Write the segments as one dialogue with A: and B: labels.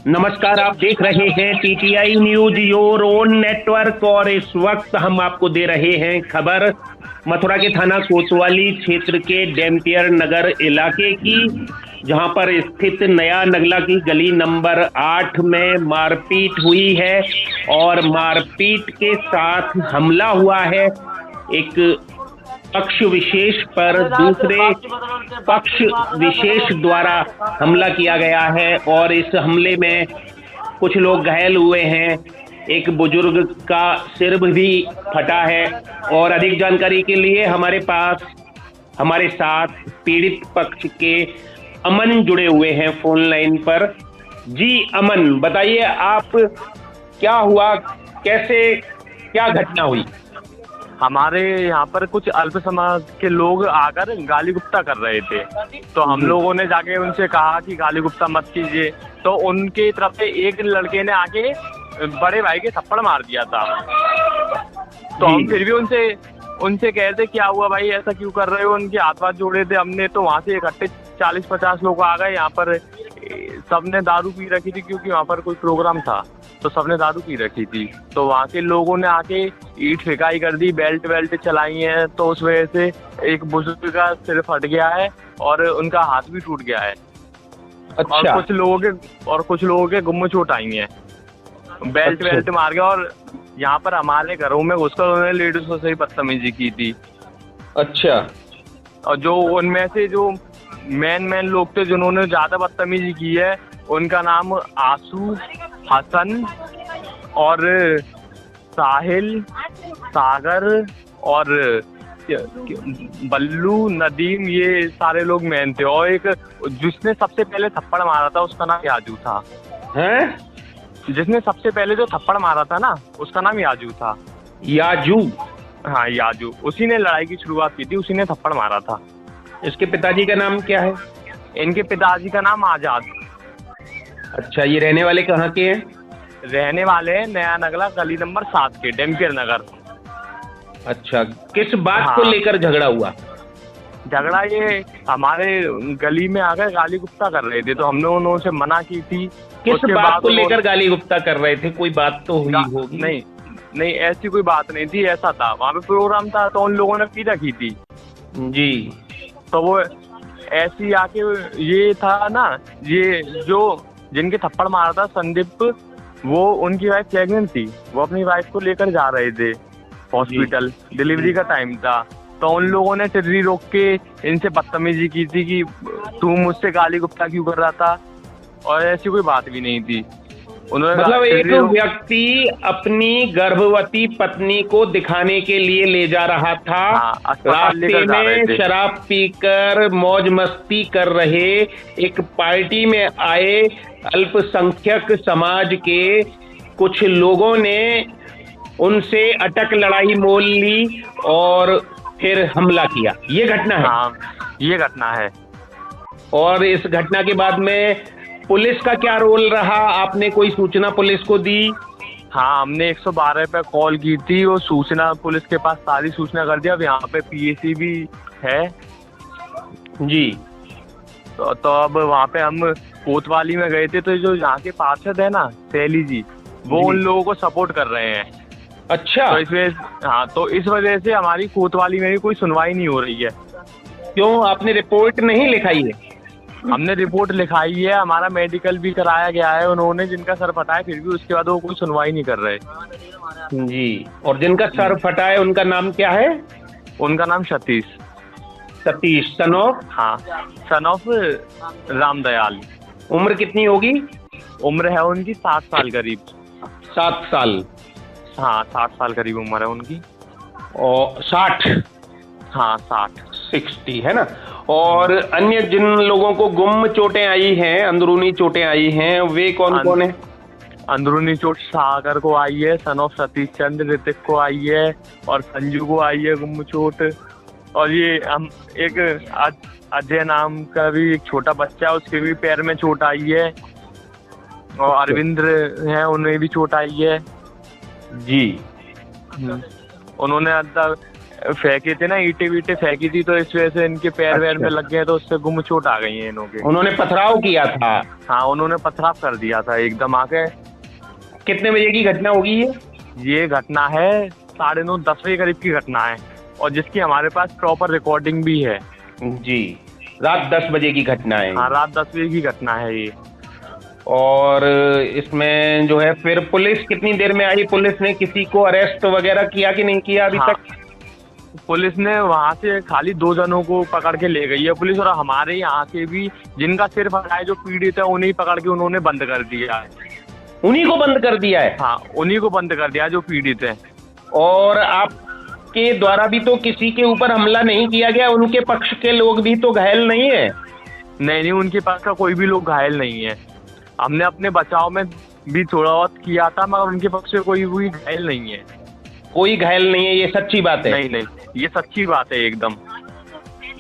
A: नमस्कार, आप देख रहे हैं TTI news your own network और इस वक्त हम आपको दे रहे हैं खबर मथुरा के थाना कोतवाली क्षेत्र के डेम्पियर नगर इलाके की, जहां पर स्थित नया नगला की गली नंबर 8 में मारपीट हुई है और मारपीट के साथ हमला हुआ है। एक पक्ष विशेष पर दूसरे पक्ष विशेष द्वारा हमला किया गया है और इस हमले में कुछ लोग घायल हुए हैं। एक बुजुर्ग का सिर भी फटा है और अधिक जानकारी के लिए हमारे साथ पीड़ित पक्ष के अमन जुड़े हुए हैं फोन लाइन पर। जी अमन, बताइए आप, क्या हुआ, कैसे, क्या घटना हुई?
B: हमारे यहाँ पर कुछ अल्प समाज के लोग आकर गाली गुप्ता कर रहे थे, तो हम लोगों ने जाके उनसे कहा कि गाली गुप्ता मत कीजिए। तो उनके तरफ से एक लड़के ने आके बड़े भाई के थप्पड़ मार दिया था। तो हम फिर भी उनसे कह रहे थे क्या हुआ भाई, ऐसा क्यों कर रहे हो। उनके हाथ हाथ जोड़े थे हमने। तो वहाँ से इकट्ठे 40-50 लोग आ गए। यहाँ पर सबने दारू पी रखी थी क्योंकि वहाँ पर कोई प्रोग्राम था, तो सबने दारू पी रखी थी। तो वहाँ के लोगों ने आके ईंट फेंकाई कर दी, बेल्ट चलाई हैं। तो उस वजह से एक बुजुर्ग का सिर फट गया है और उनका हाथ भी टूट गया है।
A: अच्छा।
B: और कुछ लोगों के गुम्म चोट आई है, बेल्ट मार गया। और यहाँ पर हमारे घरों में घुसकर उन्होंने लेडीजों से ही बदतमीजी की थी।
A: अच्छा।
B: और जो उनमें से जो मेन लोग थे जिन्होंने ज्यादा बदतमीजी की है, उनका नाम आंसू, हसन और साहिल, सागर और बल्लू, नदीम, ये सारे लोग मेन थे। और एक जिसने सबसे पहले थप्पड़ मारा था उसका नाम याजू था।
A: हैं?
B: जिसने सबसे पहले जो थप्पड़ मारा था ना, उसका नाम याजू था।
A: याजू?
B: हाँ, याजू। उसी ने लड़ाई की शुरुआत की थी, उसी ने थप्पड़ मारा था।
A: इसके पिताजी का नाम क्या है?
B: इनके पिताजी का नाम आजाद।
A: अच्छा, ये रहने वाले कहाँ के हैं?
B: रहने वाले हैं नया नगला गली नंबर 7 के डेम्पियर नगर।
A: अच्छा, किस बात को
B: हाँ।
A: लेकर झगड़ा हुआ?
B: झगड़ा ये हमारे गली में आकर गाली गुप्ता कर रहे थे, तो हमने उनसे मना की थी।
A: किस बात को लेकर गाली गुप्ता कर रहे थे? कोई बात तो हुई होगी।
B: नहीं, ऐसी कोई बात नहीं थी। ऐसा था, वहाँ पे प्रोग्राम था तो उन लोगों ने पी रखी थी
A: जी।
B: तो वो ऐसी आके, ये था ना, ये जो जिनके थप्पड़ मारा था संदीप, वो उनकी वाइफ प्रेग्नेंट थी। वो अपनी वाइफ को लेकर जा रहे थे हॉस्पिटल, डिलीवरी का टाइम था। तो उन लोगों ने टिर्री रोक के इनसे बदतमीजी की थी कि तू मुझसे गाली गुप्ता क्यों कर रहा था, और ऐसी कोई बात भी नहीं थी।
A: मतलब एक व्यक्ति अपनी गर्भवती पत्नी को दिखाने के लिए ले जा रहा था।
B: हाँ,
A: रास्ते में शराब पीकर मौज मस्ती कर रहे एक पार्टी में आए अल्पसंख्यक समाज के कुछ लोगों ने उनसे अटक लड़ाई मोल ली और फिर हमला किया। ये घटना है?
B: हाँ, ये घटना है।
A: और इस घटना के बाद में पुलिस का क्या रोल रहा? आपने कोई सूचना पुलिस को दी?
B: हाँ, हमने 112 पे कॉल की थी। वो सूचना पुलिस के पास सारी सूचना कर दिया। अब यहाँ पे पीएसी भी है
A: जी।
B: तो अब वहाँ पे हम कोतवाली में गए थे, तो जो यहाँ के पार्षद है ना, सैली जी, वो उन लोगों को सपोर्ट कर रहे हैं।
A: अच्छा।
B: तो इस वजह से हमारी कोतवाली में भी कोई सुनवाई नहीं हो रही है।
A: क्यों, आपने रिपोर्ट नहीं लिखाई है?
B: हमने रिपोर्ट लिखाई है, हमारा मेडिकल भी कराया गया है उन्होंने, जिनका सर फटा है, फिर भी उसके बाद वो कोई सुनवाई नहीं कर रहे
A: जी। और जिनका सर फटा है उनका नाम क्या है?
B: उनका नाम सतीश,
A: सन ऑफ?
B: हाँ, सन ऑफ रामदयाल।
A: उम्र कितनी होगी?
B: उम्र है उनकी 7 साल करीब।
A: 7 साल?
B: हाँ, 60 साल करीब उम्र है उनकी।
A: और 60?
B: हाँ,
A: 60 है ना। और अन्य जिन लोगों को गुम चोटें आई हैं, अंदरूनी चोटें आई हैं, वे कौन कौन है?
B: अंदरूनी चोट सागर को आई है, सन ऑफ सतीश चंद्र, ऋतिक को आई है, और संजू को आई है गुम चोट। और ये हम एक अजय नाम का भी एक छोटा बच्चा है, उसके भी पैर में चोट आई है। और अरविंद है, उन्हें भी चोट आई है
A: जी।
B: उन्होंने फेंके थे ना, ईंटें वीटे फेंकी थी, तो इस वजह से इनके पैर वैर में लग गए, तो उससे गुम चोट आ गई है इन्हों के।
A: उन्होंने पथराव किया था?
B: हाँ, उन्होंने पथराव कर दिया था एकदम आके।
A: कितने बजे की घटना होगी
B: ये घटना है 9:30 10 बजे करीब की घटना है, और जिसकी हमारे पास प्रॉपर रिकॉर्डिंग भी है।
A: जी, रात 10 बजे की घटना है।
B: हाँ, रात 10 बजे की घटना है ये।
A: और इसमें जो है फिर पुलिस कितनी देर में आई? पुलिस ने किसी को अरेस्ट वगैरह किया कि नहीं किया अभी तक?
B: पुलिस ने वहाँ से खाली 2 जनों को पकड़ के ले गई है पुलिस, और हमारे यहाँ से भी जिनका सिर फटा है, जो पीड़ित है, उन्हीं पकड़ के उन्होंने बंद कर दिया है।
A: उन्हीं को बंद कर दिया है?
B: हाँ, उन्हीं को बंद कर दिया जो पीड़ित है।
A: और आपके द्वारा भी तो किसी के ऊपर हमला नहीं किया गया? उनके पक्ष के लोग भी तो घायल नहीं है?
B: नहीं, उनके पास का कोई भी लोग घायल नहीं है। हमने अपने बचाव में भी थोड़ा बहुत किया था, मगर उनके पक्ष से कोई भी घायल नहीं है।
A: कोई घायल नहीं है, ये सच्ची बात है?
B: नहीं, ये सच्ची बात है एकदम।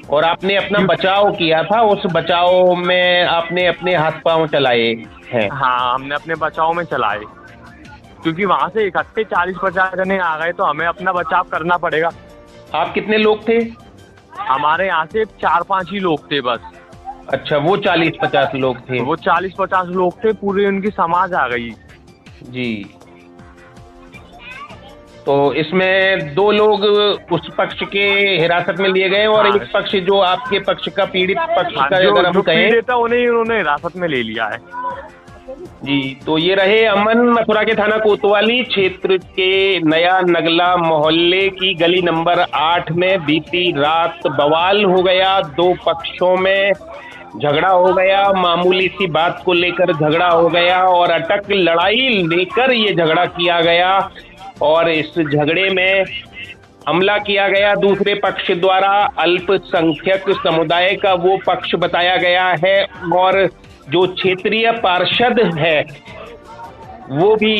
A: और आपने अपना बचाव किया था, उस बचाव में आपने अपने हाथ पांव चलाए हैं?
B: हाँ, हमने अपने बचाव में चलाए, क्योंकि वहाँ से इकट्ठे 40-50 जने आ गए, तो हमें अपना बचाव करना पड़ेगा।
A: आप कितने लोग थे?
B: हमारे यहाँ से 4-5 ही लोग थे बस।
A: अच्छा, वो 40-50 लोग थे?
B: वो 40-50 लोग थे, पूरी उनकी समाज आ गई।
A: जी। तो इसमें 2 लोग उस पक्ष के हिरासत में लिए गए, और एक पक्ष जो आपके पक्ष का पीड़ित पक्ष का अगर हम कहें,
B: पीड़ित है, उन्हें उन्होंने हिरासत में ले लिया है।
A: जी। तो ये रहे अमन, मथुरा के थाना कोतवाली क्षेत्र के नया नगला मोहल्ले की गली नंबर 8 में बीती रात बवाल हो गया। 2 पक्षों में झगड़ा हो गया, मामूली सी बात को लेकर झगड़ा हो गया, और अटक लड़ाई लेकर ये झगड़ा किया गया, और इस झगड़े में हमला किया गया दूसरे पक्ष द्वारा। अल्पसंख्यक समुदाय का वो पक्ष बताया गया है, और जो क्षेत्रीय पार्षद है वो भी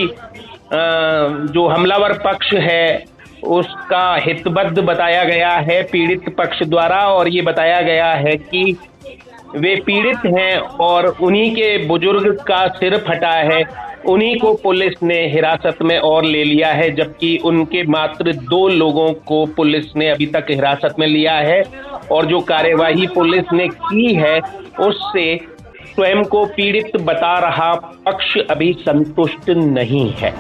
A: जो हमलावर पक्ष है उसका हितबद्ध बताया गया है पीड़ित पक्ष द्वारा। और ये बताया गया है कि वे पीड़ित हैं और उन्हीं के बुजुर्ग का सिर फटा है, उन्हीं को पुलिस ने हिरासत में और ले लिया है, जबकि उनके मात्र 2 लोगों को पुलिस ने अभी तक हिरासत में लिया है। और जो कार्यवाही पुलिस ने की है उससे स्वयं को पीड़ित बता रहा पक्ष अभी संतुष्ट नहीं है।